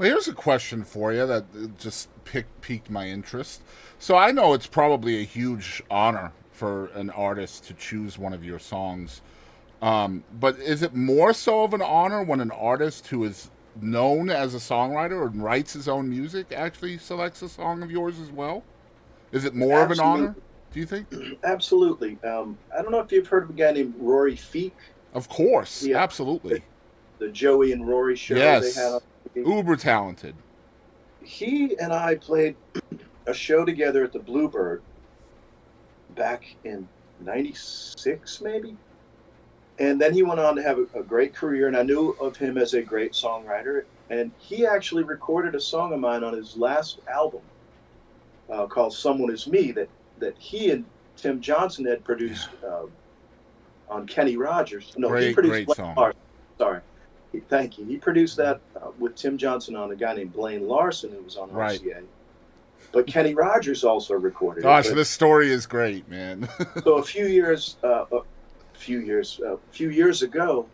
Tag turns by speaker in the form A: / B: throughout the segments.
A: Well, here's a question for you that just piqued my interest. So I know it's probably a huge honor for an artist to choose one of your songs. But is it more so of an honor when an artist who is known as a songwriter and writes his own music actually selects a song of yours as well? Is it more of an honor,
B: Absolutely,
A: do you think?
B: absolutely. I don't know if you've heard of a guy named Rory Feek.
A: Of course,
B: He
A: absolutely.
B: the Joey and Rory show they had on
A: Yes.
B: TV.
A: Uber talented.
B: He and I played a show together at the Bluebird back in '96, maybe. And then he went on to have a great career, and I knew of him as a great songwriter. And he actually recorded a song of mine on his last album called "Someone Is Me" that he and Tim Johnson had
A: Yeah.
B: produced on Kenny Rogers. No, he
A: Great,
B: produced
A: great
B: Blaine
A: song.
B: Larson. Sorry, thank you. He produced that with Tim Johnson on a guy named Blaine Larson who was on
A: Right.
B: RCA. But Kenny Rogers also recorded it.
A: Gosh,
B: But
A: this story is great, man.
B: so a few years ago,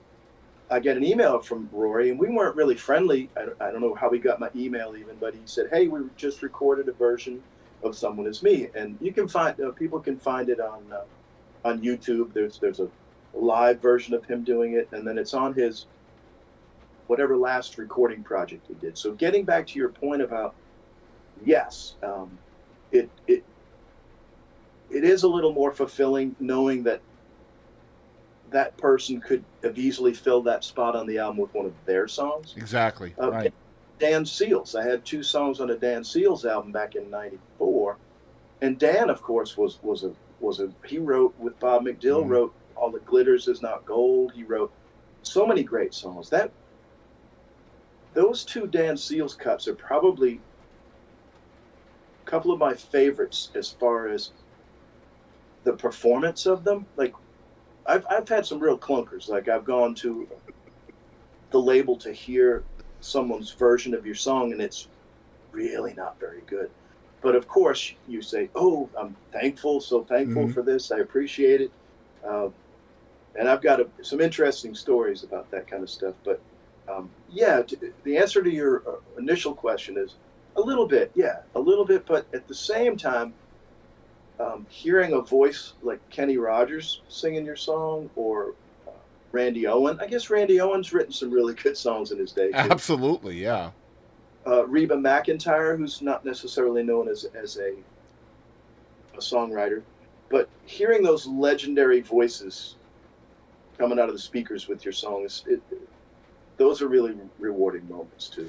B: I get an email from Rory, and we weren't really friendly. I don't know how he got my email even, but he said, "Hey, we just recorded a version of Someone Is Me," and you can find people can find it on YouTube. There's a live version of him doing it, and then it's on his whatever last recording project he did. So getting back to your point about yes, it it it is a little more fulfilling knowing that that person could have easily filled that spot on the album with one of their songs.
A: Exactly.
B: Uh,
A: Right.
B: Dan Seals. I had two songs on a Dan Seals album back in '94, and Dan, of course, was a he wrote with Bob McDill.
A: Hmm.
B: Wrote All That Glitters Is Not Gold. He wrote so many great songs. That those two Dan Seals cuts are probably a couple of my favorites as far as the performance of them. Like I've had some real clunkers. Like I've gone to the label to hear someone's version of your song, and it's really not very good. But of course, you say, "Oh, I'm thankful, so thankful
A: Hmm.
B: for this. I appreciate it." Uh, and I've got some interesting stories about that kind of stuff. But yeah, the answer to your initial question is a little bit, yeah, a little bit. But at the same time, hearing a voice like Kenny Rogers singing your song or uh, Randy Owen, I guess Randy Owen's written some really good songs in his day too.
A: Absolutely. Yeah.
B: Reba McEntire, who's not necessarily known as a songwriter, but hearing those legendary voices coming out of the speakers with your songs, those are really rewarding moments too.